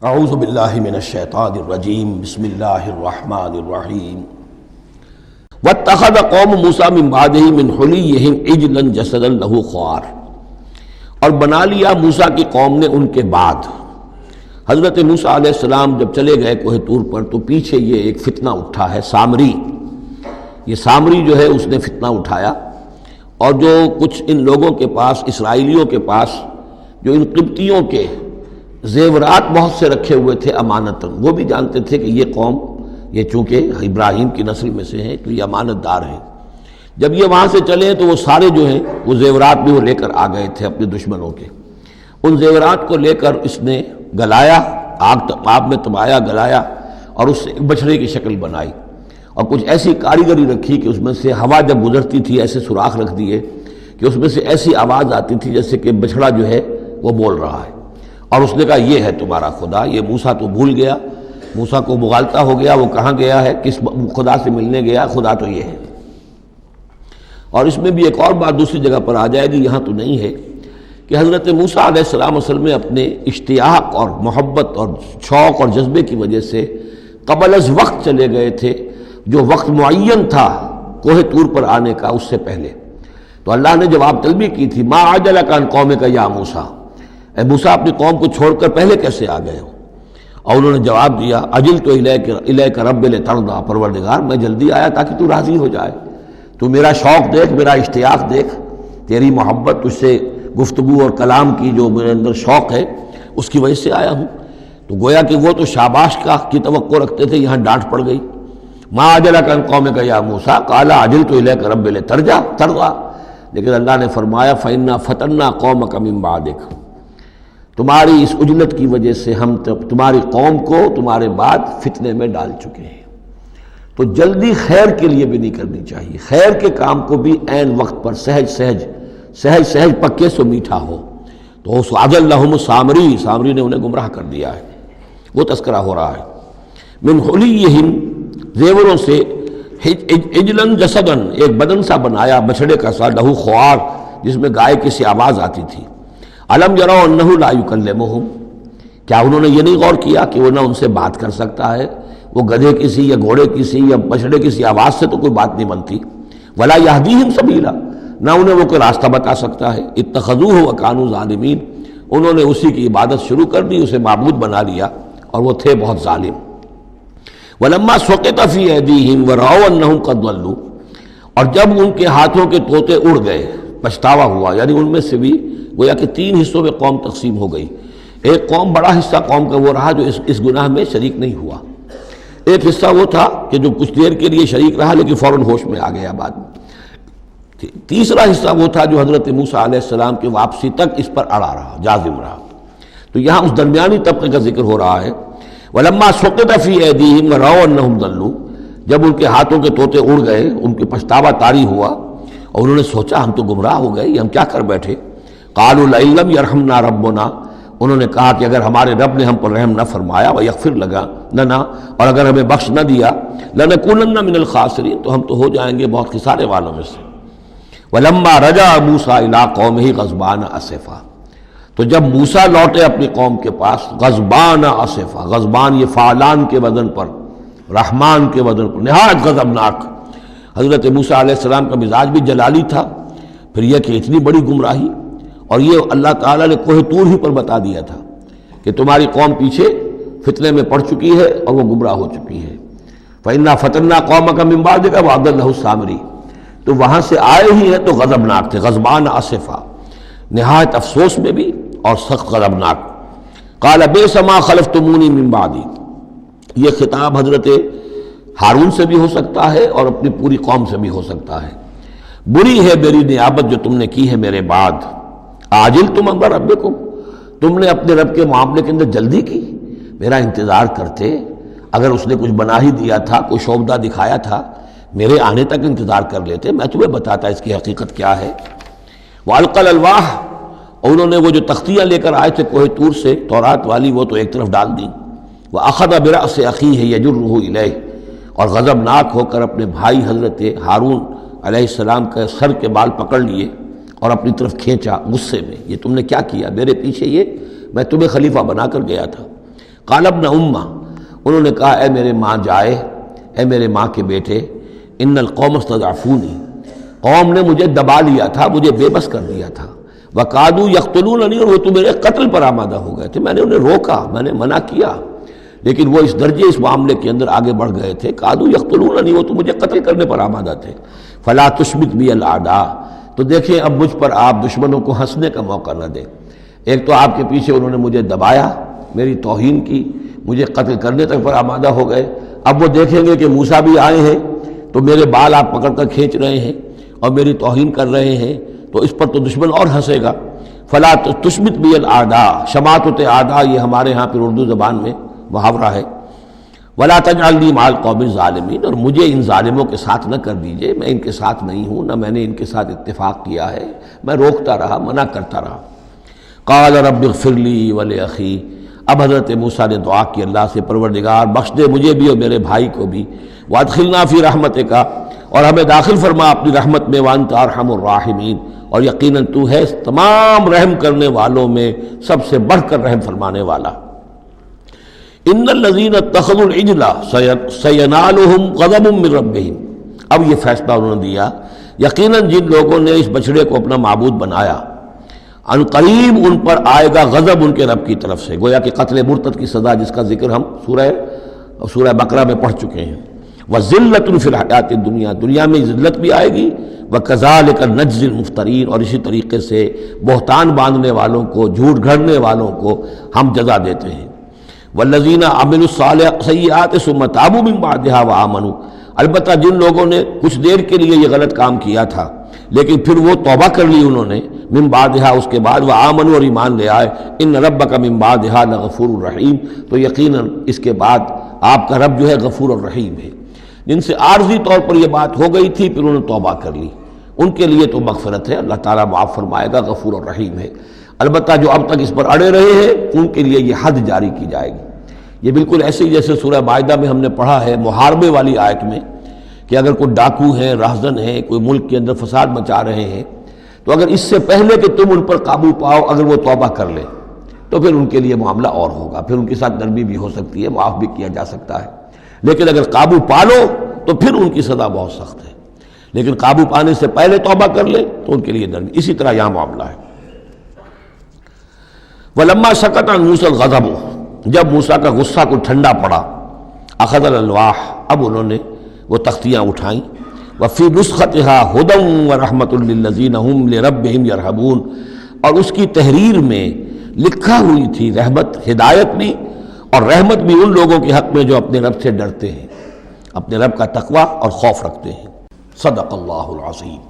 اعوذ باللہ من الشیطان الرجیم بسم اللہ الرحمن الرحیم واتخذ قوم موسیٰ من بعدہ من حلیہم عجلا جسدا لہ خوار، اور بنا لیا موسیٰ کی قوم نے ان کے بعد، حضرت موسیٰ علیہ السلام جب چلے گئے کوہ طور پر تو پیچھے یہ ایک فتنہ اٹھا ہے سامری، یہ سامری جو ہے اس نے فتنہ اٹھایا، اور جو کچھ ان لوگوں کے پاس، اسرائیلیوں کے پاس جو ان قبطیوں کے زیورات بہت سے رکھے ہوئے تھے امانتاً، وہ بھی جانتے تھے کہ یہ قوم، یہ چونکہ ابراہیم کی نسل میں سے ہیں تو یہ امانت دار ہیں، جب یہ وہاں سے چلے تو وہ سارے جو ہیں وہ زیورات بھی وہ لے کر آ گئے تھے اپنے دشمنوں کے، ان زیورات کو لے کر اس نے گلایا، آگ میں تبایا، گلایا، اور اس سے ایک بچھڑے کی شکل بنائی، اور کچھ ایسی کاریگری رکھی کہ اس میں سے ہوا جب گزرتی تھی ایسے سوراخ رکھ دیے کہ اس میں سے ایسی آواز آتی تھی جیسے کہ بچھڑا جو ہے وہ بول رہا ہے، اور اس نے کہا یہ ہے تمہارا خدا۔ یہ موسیٰ تو بھول گیا، موسیٰ کو مغالطہ ہو گیا، وہ کہاں گیا ہے، کس خدا سے ملنے گیا، خدا تو یہ ہے۔ اور اس میں بھی ایک اور بات دوسری جگہ پر آ جائے گی، یہاں تو نہیں ہے، کہ حضرت موسیٰ علیہ السلام اصل میں اپنے اشتیاق اور محبت اور شوق اور جذبے کی وجہ سے قبل از وقت چلے گئے تھے، جو وقت معین تھا کوہ طور پر آنے کا اس سے پہلے۔ تو اللہ نے جواب طلبی کی تھی، ما عجلک عن قومک یا موسیٰ، اے موسیٰ اپنی قوم کو چھوڑ کر پہلے کیسے آ گئے ہو؟ اور انہوں نے جواب دیا، اجلت الیک رب لترضیٰ، پروردگار میں جلدی آیا تاکہ تو راضی ہو جائے، تو میرا شوق دیکھ، میرا اشتیاق دیکھ، تیری محبت، تجھ سے گفتگو اور کلام کی جو میرے اندر شوق ہے اس کی وجہ سے آیا ہوں۔ تو گویا کہ وہ تو شاباش کی توقع رکھتے تھے، یہاں ڈانٹ پڑ گئی، ما عجلک عن قومک یا موسیٰ قال عجلت الیک رب لترضیٰ، لیکن اللہ نے فرمایا فإنا فتنا قومک من بعدک، تمہاری اس عجلت کی وجہ سے ہم تمہاری قوم کو تمہارے بعد فتنے میں ڈال چکے ہیں۔ تو جلدی خیر کے لیے بھی نہیں کرنی چاہیے، خیر کے کام کو بھی عین وقت پر سہج پکے سو میٹھا ہو۔ تو اضلهم سامری نے انہیں گمراہ کر دیا ہے، وہ تذکرہ ہو رہا ہے۔ من حلیہم، زیوروں سے، عجلا جسدا، ایک بدن سا بنایا بچھڑے کا سا، لہو خوار، جس میں گائے کی سی آواز آتی تھی۔ الم یروا انہ لا یکلمہم، کیا انہوں نے یہ نہیں غور کیا کہ وہ نہ ان سے بات کر سکتا ہے، وہ گدھے کی سی یا گھوڑے کی سی یا بچھڑے کی سی آواز سے تو کوئی بات نہیں بنتی، ولا یہدیہم سبیلا، نہ انہیں وہ کوئی راستہ بتا سکتا ہے۔ اتخذوہ وکانوا ظالمین، انہوں نے اسی کی عبادت شروع کر دی، اسے معبود بنا لیا، اور وہ تھے بہت ظالم۔ ولما سقط فی ایدیہم ورأوا انہم قد ضلوا، اور جب ان کے ہاتھوں کے طوطے اڑ گئے، پچھتاوا ہوا، یعنی ان میں سے بھی گویا کہ 3 حصوں میں قوم تقسیم ہو گئی۔ ایک قوم، بڑا حصہ قوم کا وہ رہا جو اس گناہ میں شریک نہیں ہوا، ایک حصہ وہ تھا کہ جو کچھ دیر کے لیے شریک رہا لیکن فوراً ہوش میں آ گیا بعد میں، تیسرا حصہ وہ تھا جو حضرت موسیٰ علیہ السلام کی واپسی تک اس پر اڑا رہا، جازم رہا۔ تو یہاں اس درمیانی طبقے کا ذکر ہو رہا ہے۔ وَلَمَّا سُقِطَ فِي أَيْدِيهِمْ وَرَأَوْا أَنَّهُمْ ضَلُّوا، جب ان کے ہاتھوں کے طوطے اڑ گئے، ان کے پچھتاوا طاری ہوا، اور انہوں نے سوچا ہم تو گمراہ ہو گئے، یہ ہم کیا کر بیٹھے۔ قالوا لئن لم يرحمنا ربنا، انہوں نے کہا کہ اگر ہمارے رب نے ہم پر رحم نہ فرمایا، ویغفر لنا، اور اگر ہمیں بخش نہ دیا، لنکونن من الخاسرین، تو ہم تو ہو جائیں گے بہت خسارے والوں میں سے۔ ولما رجع موسیٰ الی قومہ غضبان اسفا، تو جب موسیٰ لوٹے اپنی قوم کے پاس غضبان اسفا، غضبان یہ فعلان کے وزن پر، رحمان کے وزن پر، نہایت غضبناک۔ حضرت موسیٰ علیہ السلام کا مزاج بھی جلالی تھا، پھر یہ کہ اتنی بڑی گمراہی، اور یہ اللہ تعالیٰ نے کوہ طور ہی پر بتا دیا تھا کہ تمہاری قوم پیچھے فتنے میں پڑ چکی ہے اور وہ گمراہ ہو چکی ہے۔ فَإِنَّا فَتَنَّا قَوْمَكَ مِن بَعْدِكَ وَأَضَلَّهُ السَّامِرِي، تو وہاں سے آئے ہی ہیں تو غضبناک تھے، غضبان آصفا، نہایت افسوس میں بھی اور سخت غضبناک۔ قَالَ بِئْسَ مَا خَلَفْتُمُونِي مِن بَعْدِي، یہ خطاب حضرت ہارون سے بھی ہو سکتا ہے اور اپنی پوری قوم سے بھی ہو سکتا ہے۔ بری ہے میری نیابت جو تم نے کی ہے میرے بعد، عاجلتم امر ربکم، تم نے اپنے رب کے معاملے کے اندر جلدی کی، میرا انتظار کرتے، اگر اس نے کچھ بنا ہی دیا تھا، کوئی شوبدہ دکھایا تھا، میرے آنے تک انتظار کر لیتے، میں تمہیں بتاتا اس کی حقیقت کیا ہے۔ وَأَلْقَى الْأَلْوَاحَ، اور انہوں نے وہ جو تختیاں لے کر آئے تھے کوہ طور سے تورات والی، وہ تو ایک طرف ڈال دیں۔ وَأَخَذَ بِرَأْسِ أَخِيهِ يَجُرُّهُ إِلَيْهِ، اور غضبناک ہو کر اپنے بھائی حضرت ہارون علیہ السلام کے سر کے بال پکڑ لیے اور اپنی طرف کھینچا غصے میں، یہ تم نے کیا کیا، میرے پیچھے یہ میں تمہیں خلیفہ بنا کر گیا تھا۔ قال ابن امہ، انہوں نے کہا اے میرے ماں جائے، اے میرے ماں کے بیٹے، ان القوم استضعفونی، قوم نے مجھے دبا لیا تھا، مجھے بے بس کر دیا تھا، وقادوا یقتلوننی، اور وہ تو میرے قتل پر آمادہ ہو گئے تھے، میں نے انہیں روکا، میں نے منع کیا، لیکن وہ اس درجے اس معاملے کے اندر آگے بڑھ گئے تھے، قادوا یقتلوننی، وہ تو مجھے قتل کرنے پر آمادہ تھے، فلا تشمت بی الاعداء، تو دیکھیں اب مجھ پر آپ دشمنوں کو ہنسنے کا موقع نہ دیں۔ ایک تو آپ کے پیچھے انہوں نے مجھے دبایا، میری توہین کی، مجھے قتل کرنے تک پر آمادہ ہو گئے، اب وہ دیکھیں گے کہ موسیٰ بھی آئے ہیں تو میرے بال آپ پکڑ کر کھینچ رہے ہیں اور میری توہین کر رہے ہیں، تو اس پر تو دشمن اور ہنسے گا۔ فلا تشمت بی الاعداء، شماتت اعداء یہ ہمارے ہاں پھر اردو زبان میں محاورہ ہے، ولا تجعلنی مع القوم الظالمین، اور مجھے ان ظالموں کے ساتھ نہ کر دیجئے، میں ان کے ساتھ نہیں ہوں، نہ میں نے ان کے ساتھ اتفاق کیا ہے، میں روکتا رہا، منع کرتا رہا۔ قال رب اغفر لی ولأخی، اب حضرت موسیٰ نے دعا کی اللہ سے، پروردگار بخش دے مجھے بھی اور میرے بھائی کو بھی، وادخلنا فی رحمتک، اور ہمیں داخل فرما اپنی رحمت میں، وانت ارحم الراحمین، اور یقیناً تو ہے تمام رحم کرنے والوں میں سب سے بڑھ کر رحم فرمانے والا۔ ان الذین اتخذوا العجل سینالہم غضب من ربہم، اب یہ فیصلہ انہوں نے دیا، یقیناً جن لوگوں نے اس بچڑے کو اپنا معبود بنایا، ان قریب ان پر آئے گا غضب ان کے رب کی طرف سے، گویا کہ قتل مرتد کی سزا جس کا ذکر ہم سورہ بقرہ میں پڑھ چکے ہیں۔ وَذِلَّةٌ فِي الْحَيَاةِ الدُّنْيَا، دنیا میں ذلت بھی آئے گی، وَكَذَلِكَ نَجْزِي الْمُفْتَرِينَ، اور اسی طریقے سے بہتان باندھنے والوں کو، جھوٹ گھڑنے والوں کو ہم جزا دیتے ہیں۔ وَالَّذِينَ عَمِلُوا السَّيِّئَاتِ ثُمَّ تَابُوا مِن بَعْدِهَا وَآمَنُوا، البتہ جن لوگوں نے کچھ دیر کے لیے یہ غلط کام کیا تھا لیکن پھر وہ توبہ کر لی انہوں نے، من بعدہا اس کے بعد، وآمنوا اور ایمان لے آئے، ان ربک من بعدہا لغفور الرحیم، تو یقیناً اس کے بعد آپ کا رب جو ہے غفور الرحیم ہے۔ جن سے عارضی طور پر یہ بات ہو گئی تھی پھر انہوں نے توبہ کر لی، ان کے لیے تو مغفرت ہے، اللہ تعالیٰ معاف فرمائے گا، غفور الرحیم ہے۔ البتہ جو اب تک اس پر اڑے رہے ہیں ان کے لیے یہ حد جاری کی جائے گی۔ یہ بالکل ایسے ہی جیسے سورہ مائدہ میں ہم نے پڑھا ہے محاربے والی آیت میں، کہ اگر کوئی ڈاکو ہیں، راہزن ہیں، کوئی ملک کے اندر فساد مچا رہے ہیں، تو اگر اس سے پہلے کہ تم ان پر قابو پاؤ اگر وہ توبہ کر لیں تو پھر ان کے لیے معاملہ اور ہوگا، پھر ان کے ساتھ نرمی بھی ہو سکتی ہے، معاف بھی کیا جا سکتا ہے، لیکن اگر قابو پا لو تو پھر ان کی سزا بہت سخت ہے، لیکن قابو پانے سے پہلے توبہ کر لیں تو ان کے لیے نرمی۔ اسی طرح یہاں معاملہ ہے۔ وَلَمَّا سَكَتَ عَن مُوسَى الْغَضَبُ، جب موسیٰ کا غصہ کو ٹھنڈا پڑا، أَخَذَ الْأَلْوَاحَ، اب انہوں نے وہ تختیاں اٹھائیں، وَفِي نُسْخَتِهَا هُدًى وَرَحْمَةٌ لِّلَّذِينَ هُمْ لِرَبِّهِمْ يَرْهَبُونَ، اور اس کی تحریر میں لکھا ہوئی تھی رحمت، ہدایت بھی اور رحمت بھی ان لوگوں کے حق میں جو اپنے رب سے ڈرتے ہیں، اپنے رب کا تقوی اور خوف رکھتے ہیں۔ صدق اللہ العظیم۔